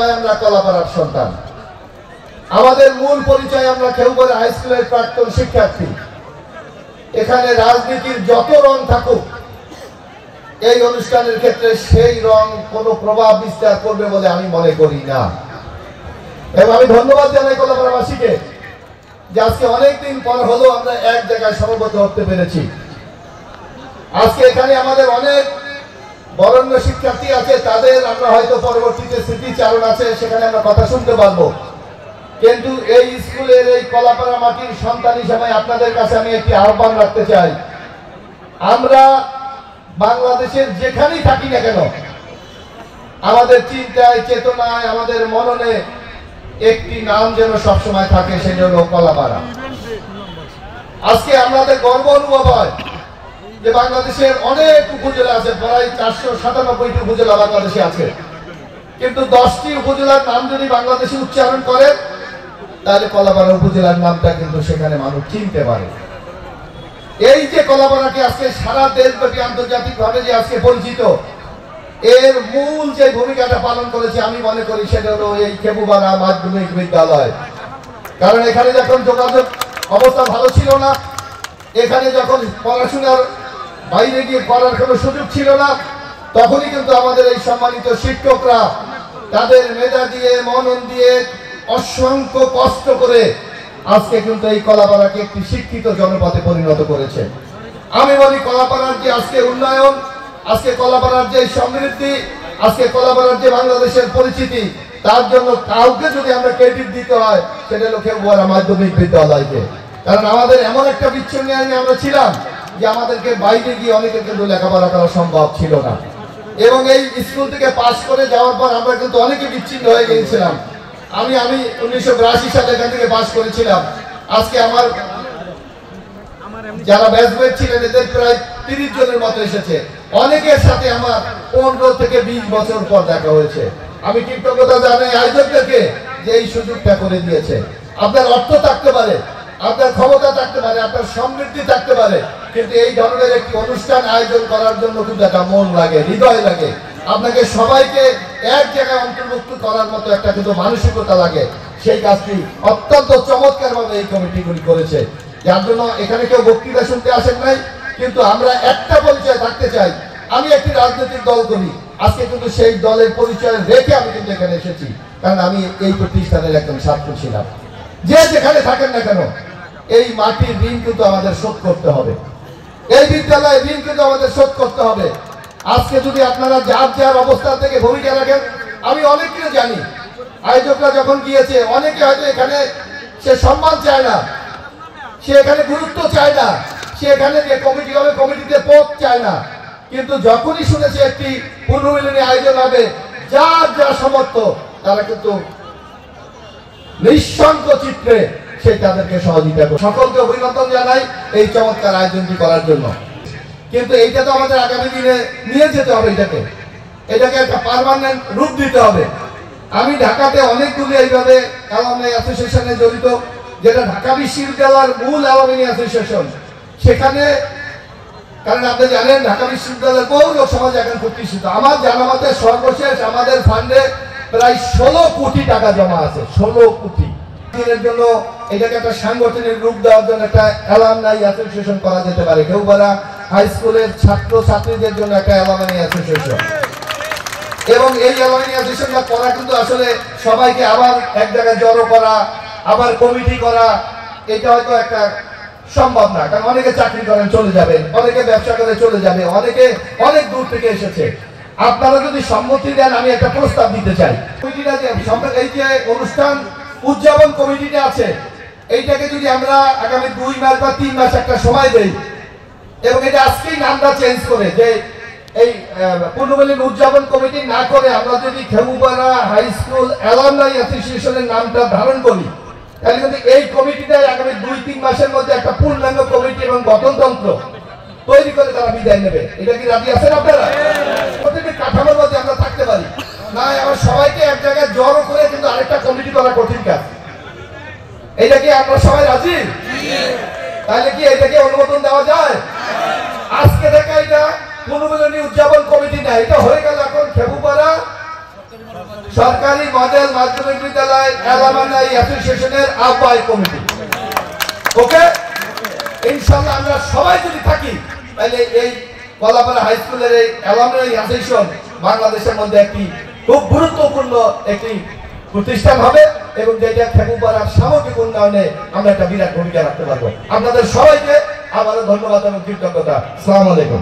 আমরা কলাপাড়ার সন্তান, আমাদের মূল পরিচয় আমরা খেউপাড়া হাই স্কুলের প্রাক্তন শিক্ষার্থী। এখানে রাজনীতির যত রং থাকুক, এই অনুষ্ঠানের ক্ষেত্রে সেই রং কোনো প্রভাব বিস্তার করবে বলে আমি মনে করি না। এবং আমি ধন্যবাদ জানাই কলাপাড়াবাসীকে যে আজকে অনেকদিন পর হলেও আমরা এক জায়গায় সমবেত হতে পেরেছি। আজকে এখানে আমাদের অনেক বরেণ্য শিক্ষার্থী আছে, তাদের আমরা হয়তো পরবর্তীতে স্মৃতিচারণ আছে, সেখানে আমরা কথা শুনতে পারবো। কিন্তু এই স্কুলের এই কলাপাড়া মাটির সন্তান হিসেবে আপনাদের কাছে আমি একটি আহ্বান রাখতে চাই, আমরা বাংলাদেশের যেখানেই থাকি না কেন, আমাদের চিন্তায় চেতনায় আমাদের মননে একটি নাম যেন সবসময় থাকে, সেটা হলো কলাপাড়া। আজকে আমাদের গর্ব অনুভব হয় যে বাংলাদেশের অনেক উপজেলা আছে, প্রায় 497টি উপজেলা বাংলাদেশে আছে, কিন্তু 10টি উপজেলার নাম যদি বাংলাদেশে উচ্চারণ করে তাহলে কলাপাড়া উপজেলার নামটা কিন্তু সেখানে মানুষ চিনতে পারে। এই যে কলাপাড়াকে আজকে সারা দেশব্যাপী আন্তর্জাতিকভাবে যে আজকে পরিচিত, এর মূল যে ভূমিকাটা পালন করেছে আমি মনে করি সেটা হলো এই খেপুপাড়া মাধ্যমিক বিদ্যালয়। কারণ এখানে যখন যোগাযোগ অবস্থা ভালো ছিল না, এখানে যখন পড়াশোনার বাইরে গিয়ে করার কোনো সুযোগ ছিল না, তখনই কিন্তু আমাদের এই সম্মানিত শিক্ষকরা তাদের মেধা দিয়ে মনন দিয়ে অসংখ্য কষ্ট করে আজকে কিন্তু এই কলাপাড়াকে একটি শিক্ষিত জনপদে পরিণত করেছে। আমি বলি কলাপাড়ার যে আজকে উন্নয়ন, আজকে কলাপাড়ার যে সমৃদ্ধি, আজকে কলাপাড়ার যে বাংলাদেশের পরিচিতি, তার জন্য কাউকে যদি আমরা ক্রেডিট দিতে হয় সেটা হলো খেপুপাড়া মাধ্যমিক বিদ্যালয়কে। কারণ আমাদের এমন একটা বিচ্ছিন্ন আমরা ছিলাম যে আমাদেরকে বাইরে গিয়ে অনেকের কিন্তু লেখাপড়া করা সম্ভব ছিল না, এবং এই স্কুল থেকে পাশ করে যাওয়ার পর আমরা কিন্তু অনেকে বিচ্ছিন্ন হয়ে গিয়েছিলাম। আমি 1982 সালে এখান থেকে পাশ করেছিলাম। আজকে আমার যারা ব্যাচমেট ছিলেন এদের প্রায় 30 জনের মতো এসেছে, অনেকের সাথে আমার 15 থেকে 20 বছর পর দেখা হয়েছে। আমি কৃতজ্ঞতা জানাই আয়োজকদেরকে যে এই সুযোগটা করে দিয়েছে। আপনার অর্থ থাকতে পারে, আপনার ক্ষমতা থাকতে পারে, আপনার সমৃদ্ধি থাকতে পারে, কিন্তু এই ধরনের একটি অনুষ্ঠান আয়োজন করার জন্য কিন্তু একটা মন লাগে, হৃদয় লাগে। আপনাকে সবাইকে এক জায়গায় অন্তর্ভুক্ত করার মতো একটা কিন্তু মানসিকতা লাগে। সেই কাজটি অত্যন্ত চমৎকার ভাবে এই কমিটিগুলি করেছে, যার জন্য এখানে কেউ বক্তৃতা শুনতে আসেন নাই, কিন্তু আমরা একটা পরিচয় থাকতে চাই। আমি একটি রাজনৈতিক দল করি, আজকে কিন্তু সেই দলের পরিচয় রেখে আমি কিন্তু এখানে এসেছি, কারণ আমি এই প্রতিষ্ঠানের একজন ছাত্র ছিলাম। যে যেখানে থাকেন না কেন, এই মাটির ঋণ কিন্তু আমাদের শোধ করতে হবে, এই বিদ্যালয়ের ঋণ কিন্তু আমাদের শোধ করতে হবে। আজকে যদি আপনারা যার যার অবস্থা থেকে ভূমিকা রাখেন, আমি অনেককে জানি আয়োজকরা যখন গিয়েছে অনেকে হয়তো এখানে সে সম্মান চায় না, সে এখানে গুরুত্ব চায় না, সে এখানে যে কমিটি হবে কমিটিতে পদ চায় না, কিন্তু যখনই শুনেছে একটি পুনর্মিলনী আয়োজন হবে, যার যা সমর্থ তারা কিন্তু নিঃসংক চিত্রে সে তাদেরকে সহযোগিতা করে। সকলকে অভিনন্দন জানাই এই চমৎকার আয়োজনটি করার জন্য। কিন্তু এইটা তো আমাদের আগামী দিনে নিয়ে যেতে হবে, এটাকে একটা পার্মানেন্ট রূপ দিতে হবে। আমি ঢাকাতে অনেকগুলি এইভাবে অ্যালামনাই অ্যাসোসিয়েশনে জড়িত, যেটা ঢাকা বিশ্ববিদ্যালয়ের মূল অ্যালামনাই অ্যাসোসিয়েশন। সেখানে কারণ আপনি জানেন ঢাকা বিশ্ববিদ্যালয়ের বহু লোক সমাজ এখন প্রতিষ্ঠিত। আমার জানা মতে সর্বশেষ আমাদের ফান্ডে প্রায় 16 কোটি টাকা জমা আছে, 16 কোটি। দিনের জন্য এটাকে একটা সাংগঠনিক রূপ দেওয়ার জন্য একটা অ্যালামনাই অ্যাসোসিয়েশন করা যেতে পারে। খেপুপাড়া হাই স্কুলের ছাত্র ছাত্রীদের জন্য একটা অ্যালামনাই অ্যাসোসিয়েশন, এবং এই অ্যালামনাই অ্যাসোসিয়েশনটা করা কিন্তু আসলে সবাইকে আবার এক জায়গায় জড়ো করা, আবার কমিটি করা, এটা হয়তো একটা সম্ভব না। কারণ অনেকে চাকরি করেন চলে যাবেন, অনেকে ব্যবসা করে চলে যাবে, অনেকে অনেক দূর থেকে এসেছে। আপনারা যদি সম্মতি দেন, আমি একটা প্রস্তাব দিতে চাই। কমিটিটা যে এই যে অনুষ্ঠান উদযাপন কমিটিটা আছে, এইটাকে যদি আমরা আগামী 2 মাস বা 3 মাস একটা সময় দেই, এবং এটা আজকেই নামটা চেঞ্জ করে যে এই পুনর্মিলনী উদযাপন কমিটি না করে আমরা যদি খেপুপাড়া হাই স্কুল অ্যালামনাই অ্যাসোসিয়েশনের নামটা ধারণ করি, তাহলে কিন্তু এই কমিটিটা আগামী 2-3 মাসের মধ্যে একটা পূর্ণাঙ্গ কমিটি এবং গঠনতন্ত্র তৈরি করে তারা বিদায় নেবে। এটা কি রাজি আছেন আপনারা? প্রত্যেকটি কাঠামোর মধ্যে আমরা থাকতে পারি না, আমার সবাইকে এক জায়গায় জড়ো করে কিন্তু আরেকটা কমিটি করা কঠিন কাজ। এটা কি আমরা সবাই রাজি? তাহলে কি এটাকে অনুমোদন দেওয়া যায়? আজকে থেকে এটা পুনর্মিলনী উদযাপন কমিটি না, এটা হয়ে গেল এখন খেপুপাড়া সরকারি মডেল মাধ্যমিক বিদ্যালয়ের অ্যালামনাই অ্যাসোসিয়েশনের আহ্বায়ক কমিটি। ওকে, ইনশাআল্লাহ আমরা সবাই যদি থাকি তাহলে এই কলাপাড়া হাই স্কুলের এই অ্যালামনাই অ্যাসোসিয়েশন বাংলাদেশের মধ্যে একটি খুব গুরুত্বপূর্ণ একটি প্রতিষ্ঠান হবে এবং যেটা খেপুপাড়ার সামগ্রিক উন্নয়নে আমরা একটা বিরাট ভূমিকা রাখতে পারবো। আপনাদের সবাইকে আবারও ধন্যবাদ এবং কৃতজ্ঞতা। আসসালামু আলাইকুম।